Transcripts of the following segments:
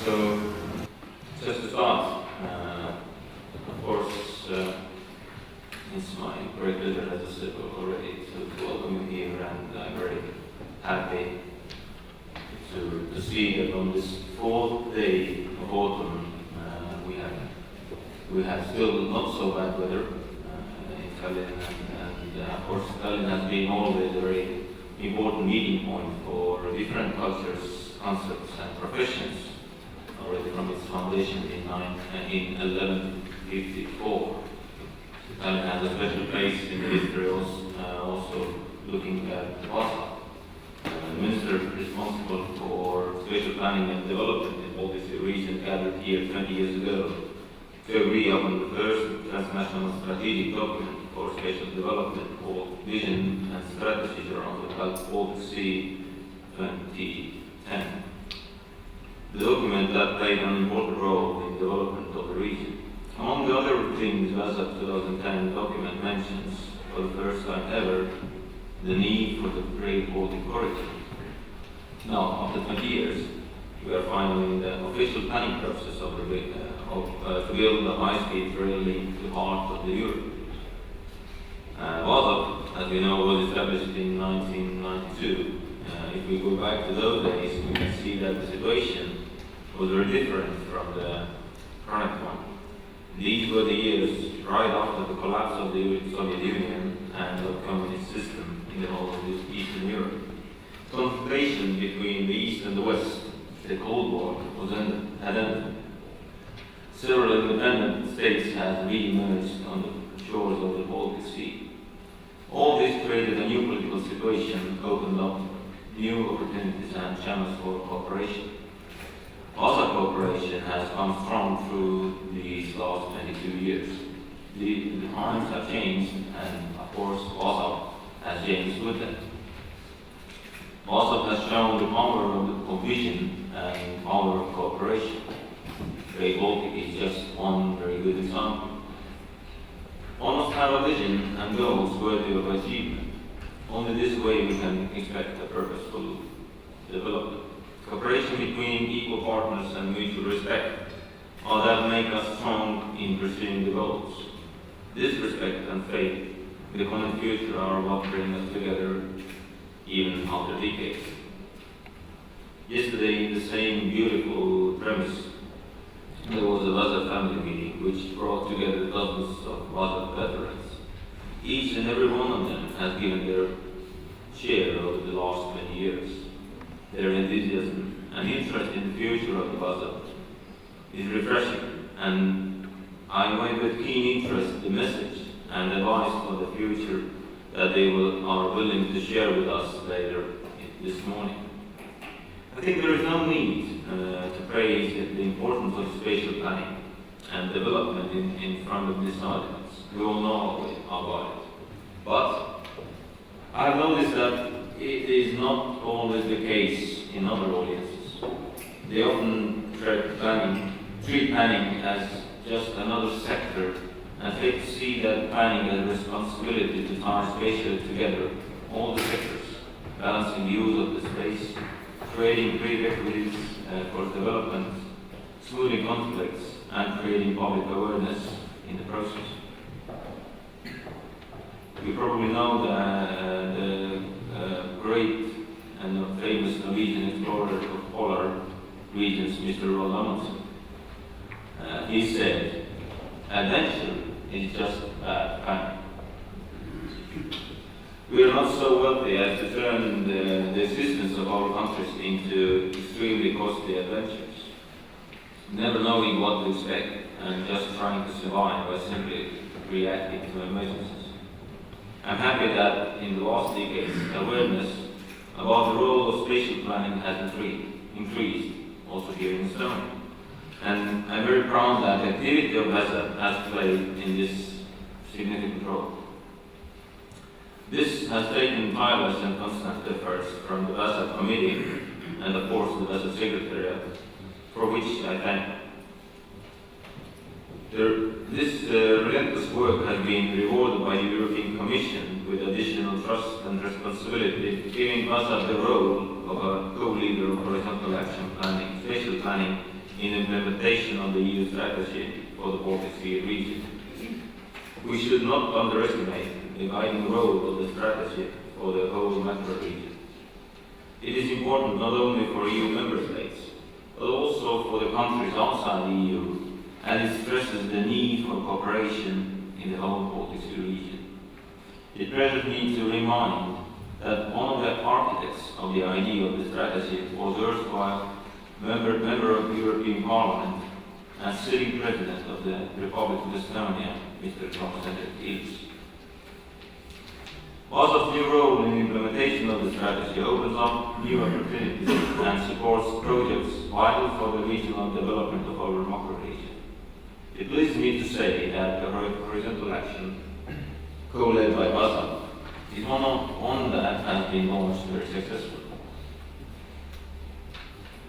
So, just to start, of course, it's my great pleasure, as I said already, to welcome you here, and I'm very happy to see that on this fourth day of autumn we have still not so bad weather in Tallinn, and of course Tallinn has been always a very important meeting point for different cultures, concepts and professions already from its foundation in 1154. Tallinn has a special place in the history, also looking at VASAB. The minister responsible for spatial planning and development in the Baltic region gathered here 20 years ago to agree upon the first transnational strategic document for spatial development called Vision and Strategies around the Baltic Sea 2010. The document that played an important role in the development of the region. Among the other things, VASAB 2010 document mentions for the first time ever the need for the Great Baltic Corridor. Now, after 20 years, we are finally in the official planning process to build a high-speed rail link to the heart of the Europe. VASAB, as we know, was established in 1992. If we go back to those days, we can see that the situation was very different from the current one. These were the years right after the collapse of the Soviet Union and the communist system in the whole of Eastern Europe. Confrontation between the East and the West, the Cold War, had ended. Several independent states had re-emerged on the shores of the Baltic Sea. All this created a new political situation, opened up new opportunities and channels for cooperation. VASAB cooperation has come strong through these last 22 years. The times have changed, and of course VASAB has changed with them. VASAB has shown the power of vision and power of cooperation. Great Baltic is just one very good example. One must have a vision and goals worthy of achievement. Only this way we can expect a purposeful development. Cooperation between equal partners and mutual respect are that make us strong in pursuing the goals. This respect and faith in the common future are what bring us together even after decades. Yesterday, in the same beautiful premise, there was a VASAB family meeting which brought together dozens of VASAB veterans. Each and every one of them has given their share over the last 20 years. Their enthusiasm and interest in the future of the VASAB is refreshing, and I await with keen interest the message and advice for the future that they are willing to share with us later this morning. I think there is no need to praise the importance of spatial planning and development in front of this audience. We all know about it. But I've noticed that it is not always the case in other audiences. They often treat planning as just another sector and fail to see that planning has a responsibility to tie spatially together all the sectors, balancing the use of the space, creating prerequisites for development, smoothing conflicts, and creating public awareness in the process. You probably know the great and famous Norwegian explorer of polar regions, Mr. Roald Amundsen. He said, "Adventure is just bad planning." We are not so wealthy as to turn the existence of our countries into extremely costly adventures, never knowing what to expect and just trying to survive by simply reacting to emergencies. I'm happy that in the last decades, awareness about the role of spatial planning has increased, also here in Estonia. And I'm very proud that the activity of VASAB has played in this significant role. This has taken tireless and constant efforts from the VASAB committee and of course the VASAB secretariat, for which I thank. This relentless work has been rewarded by the European Commission with additional trust and responsibility, giving VASAB the role of a co-leader of horizontal action planning, spatial planning in implementation of the EU strategy for the Baltic Sea region. We should not underestimate the guiding role of the strategy for the whole macro region. It is important not only for EU member states, but also for the countries outside the EU, and it stresses the need for cooperation in the whole Baltic Sea region. It pleases me to remind that one of the architects of the idea of the strategy was erstwhile member of the European Parliament and sitting president of the Republic of Estonia, Mr. Representative Ilves. VASAB's new role in the implementation of the strategy opens up new opportunities and supports projects vital for the regional development of our macro region. It pleases me to say that the horizontal action, co-led by VASAB, is one that has been launched very successfully.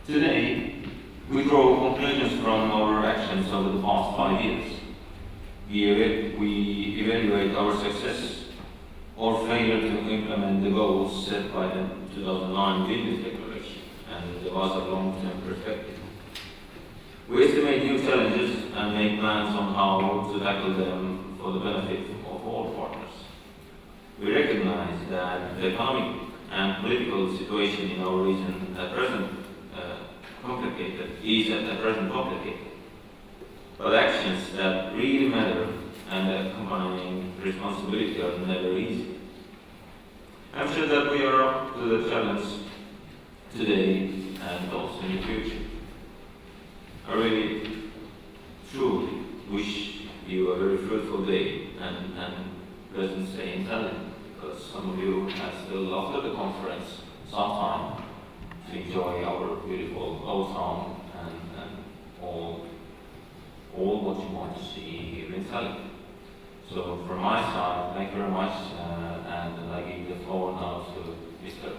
Today, we draw conclusions from our actions over the past 5 years. We evaluate our success or failure to implement the goals set by the 2009 Vilnius Declaration and the VASAB long-term perspective. We estimate new challenges and make plans on how to tackle them for the benefit of all partners. We recognize that the economic and political situation in our region is at present complicated, but actions that really matter and accompanying responsibility are never easy. I'm sure that we are up to the challenge today and also in the future. I really, truly wish you a very fruitful day and pleasant stay in Tallinn, because some of you have still, after the conference, some time to enjoy our beautiful old town and all what you want to see here in Tallinn. So from my side, thank you very much, and I give the floor now to Mr.